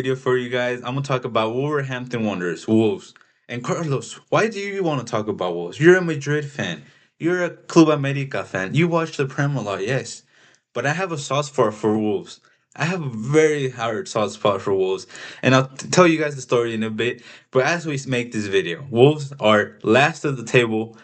Video for you guys. I'm gonna talk about Wolverhampton Wanderers, Wolves. And Carlos, why do you want to talk about Wolves? You're a Madrid fan. You're a Club America fan. You watch the Prem a lot, yes. But I have a soft spot for Wolves. I have a very hard soft spot for Wolves, and I'll tell you guys the story in a bit. But as we make this video, Wolves are last of the table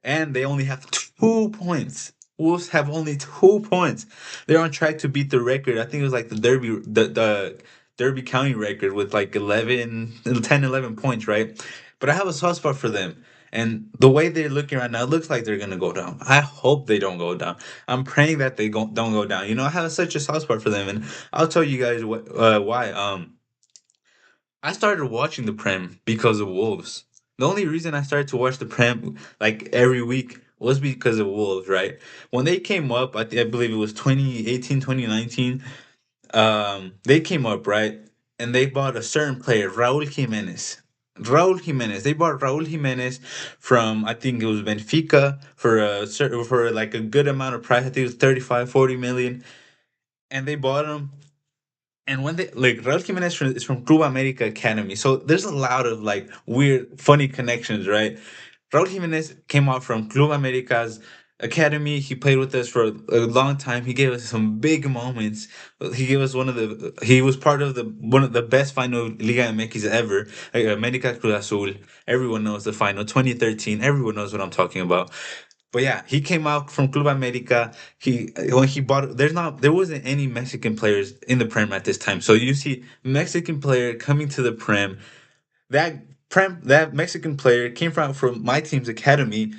and they only have 2 points. Wolves have only 2 points. They're on track to beat the record. I think it was like the Derby County record with like 11 points, right? But I have a soft spot for them. And the way they're looking right now, it looks like they're gonna go down. I hope they don't go down. I'm praying that don't go down. I have such a soft spot for them, and I'll tell you guys why. I started watching the Prem because of Wolves. The only reason I started to watch the Prem like every week was because of Wolves, right? When they came up, I believe it was 2018, 2019. They came up, right? And they bought a certain player, Raul Jimenez. Raul Jimenez. They bought Raul Jimenez from I think it was Benfica for for like a good amount of price. I think it was 35, 40 million. And they bought him, and when they like Raul Jimenez is from Club America Academy, so there's a lot of like weird, funny connections, right? Raul Jimenez came out from Club America's academy. He played with us for a long time. He gave us some big moments. He gave us one of the. He was part of the one of the best final Liga MX ever. America Cruz Azul. Everyone knows the final 2013. Everyone knows what I'm talking about. But yeah, he came out from Club America. He when he bought there wasn't any Mexican players in the Prem at this time. So you see Mexican player coming to the Prem. That Mexican player came from my team's academy,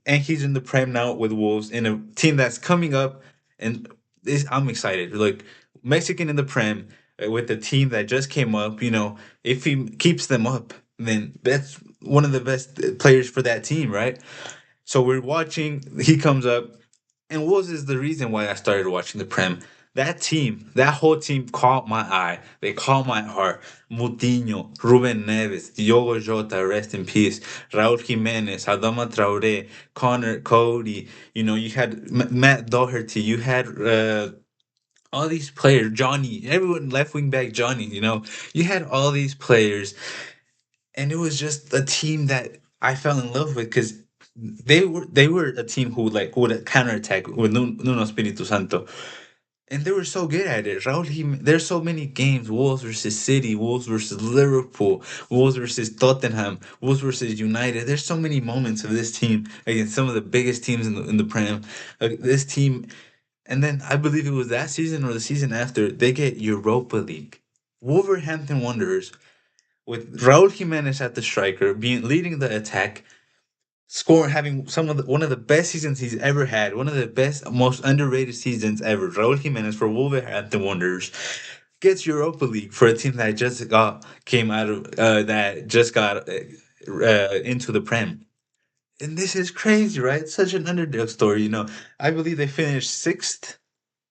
and he's in the Prem now with Wolves in a team that's coming up. And I'm excited. Like Mexican in the Prem with a team that just came up. If he keeps them up, then that's one of the best players for that team, right? So we're watching. He comes up, and Wolves is the reason why I started watching the Prem. That team, that whole team caught my eye. They caught my heart. Moutinho, Ruben Neves, Diogo Jota, rest in peace. Raul Jimenez, Adama Traore, Connor Cody. You had Matt Doherty. You had all these players. Johnny, everyone left wing back Johnny. You had all these players, and it was just a team that I fell in love with because they were a team who like would counterattack with Nuno Espirito Santo, and they were so good at it. There's so many games: Wolves versus City, Wolves versus Liverpool, Wolves versus Tottenham, Wolves versus United. There's so many moments of this team against some of the biggest teams in the Prem. This team, and then I believe it was that season or the season after they get Europa League. Wolverhampton Wanderers with Raul Jimenez at the striker, being leading the attack, having one of the best seasons he's ever had, one of the best, most underrated seasons ever. Raul Jimenez for Wolverhampton Wanderers gets Europa League for a team that just came out of that just got into the Prem. And this is crazy, right? Such an underdog story, I believe they finished sixth.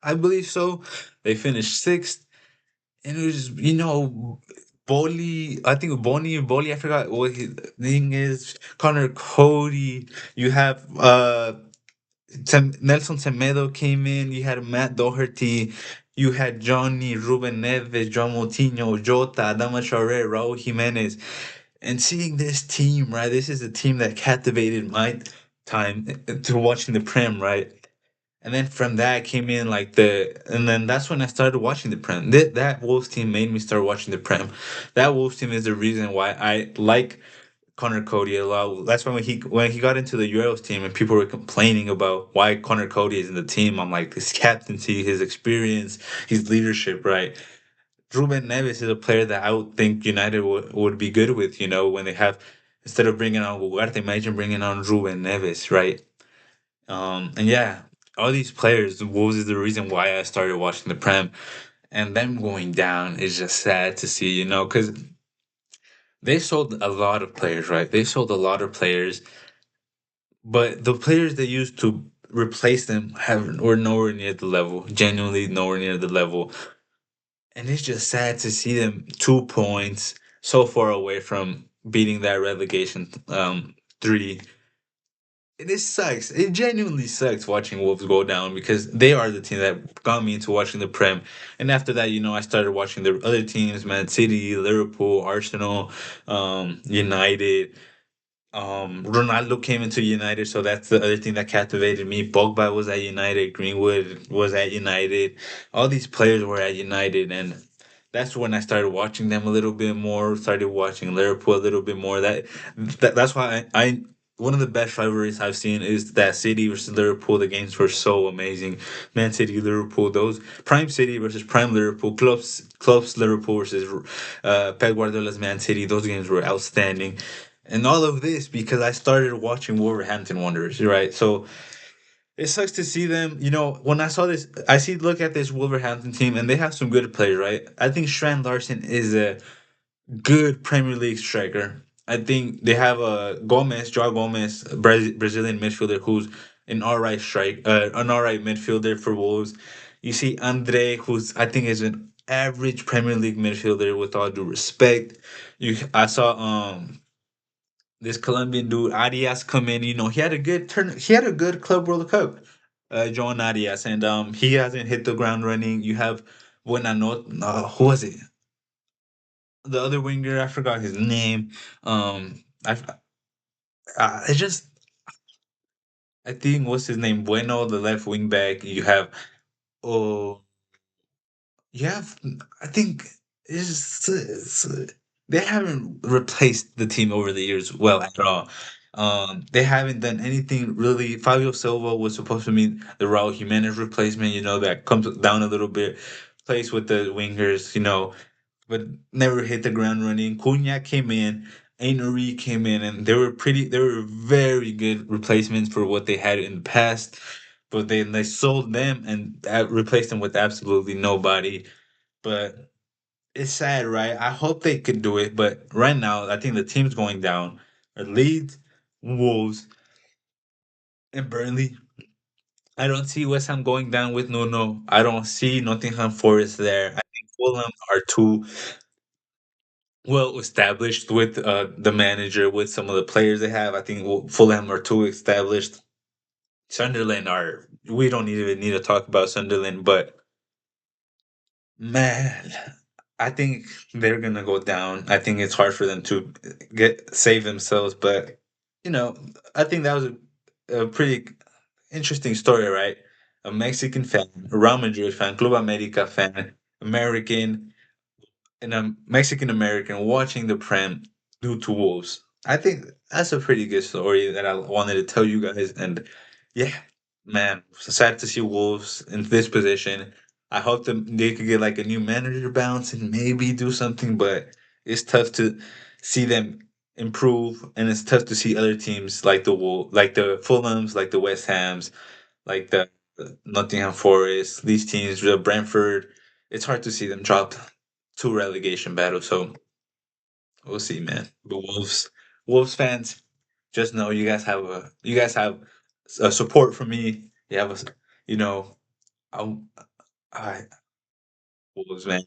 I believe so. They finished sixth, and it was I think Boli, I forgot what his name is. Connor Cody. You have Nelson Semedo came in. You had Matt Doherty. You had Johnny, Ruben Neves, John Moutinho, Jota, Adama Traore, Raul Jimenez. And seeing this team, right? This is a team that captivated my time to watching the Prem, right? And then from that came in and then that's when I started watching the Prem. That Wolves team made me start watching the Prem. That Wolves team is the reason why I like Connor Cody a lot. That's why when he got into the Euros team and people were complaining about why Connor Cody is in the team, I'm like, his captaincy, his experience, his leadership, right? Ruben Neves is a player that I would think United would be good with, when they have, instead of bringing on Ugarte, imagine bringing on Ruben Neves, right? And yeah, all these players, Wolves is the reason why I started watching the Prem. And them going down is just sad to see, because they sold a lot of players, right? They sold a lot of players, but the players they used to replace them were nowhere near the level, genuinely nowhere near the level. And it's just sad to see them 2 points so far away from beating that relegation three. And it sucks. It genuinely sucks watching Wolves go down because they are the team that got me into watching the Prem. And after that, I started watching the other teams: Man City, Liverpool, Arsenal, United. Ronaldo came into United, so that's the other thing that captivated me. Pogba was at United, Greenwood was at United. All these players were at United, and that's when I started watching them a little bit more. Started watching Liverpool a little bit more. That's why I one of the best rivalries I've seen is that City versus Liverpool. The games were so amazing. Man City, Liverpool, those Prime City versus Prime Liverpool, clubs Liverpool versus Pep Guardiola's Man City. Those games were outstanding. And all of this because I started watching Wolverhampton Wanderers, right? So it sucks to see them. When I saw this, look at this Wolverhampton team, and they have some good players, right? I think Strand Larson is a good Premier League striker. I think they have a Joao Gomez, Brazilian midfielder, who's an all right midfielder for Wolves. You see Andre, who's I think is an average Premier League midfielder with all due respect. I saw this Colombian dude Arias come in. He had a good turn. He had a good Club World Cup. Joan Arias, and he hasn't hit the ground running. You have Buenanot. Who was it? The other winger. I forgot his name. I just I think what's his name? Bueno, the left wing back. Oh you have I think they haven't replaced the team over the years well at all. They haven't done anything really. Fabio Silva was supposed to be the Raul Jimenez replacement, that comes down a little bit, plays with the wingers, but never hit the ground running. Cunha came in, Ainuri came in, and they were very good replacements for what they had in the past. But they sold them and replaced them with absolutely nobody. But it's sad, right? I hope they could do it, but right now I think the team's going down. Leeds, Wolves, and Burnley. I don't see West Ham going down with Nuno. I don't see Nottingham Forest there. I think Fulham are too well established with the manager, with some of the players they have. I think Fulham are too established. Sunderland are. We don't even need to talk about Sunderland, but man, I think they're gonna go down. I think it's hard for them to save themselves, but you know, I think that was a pretty interesting story, right? A Mexican fan, a Real Madrid fan, Club America fan, American, and a Mexican American watching the Prem due to Wolves. I think that's a pretty good story that I wanted to tell you guys. And yeah, man, sad to see Wolves in this position. I hope they could get like a new manager bounce and maybe do something, but it's tough to see them improve, and it's tough to see other teams like like the Fulhams, like the West Hams, like the Nottingham Forest, these teams, the Brentford. It's hard to see them drop to relegation battle. So we'll see, man. The Wolves fans, just know you guys have a support from me. You have a, you know, I, I Wolves, man.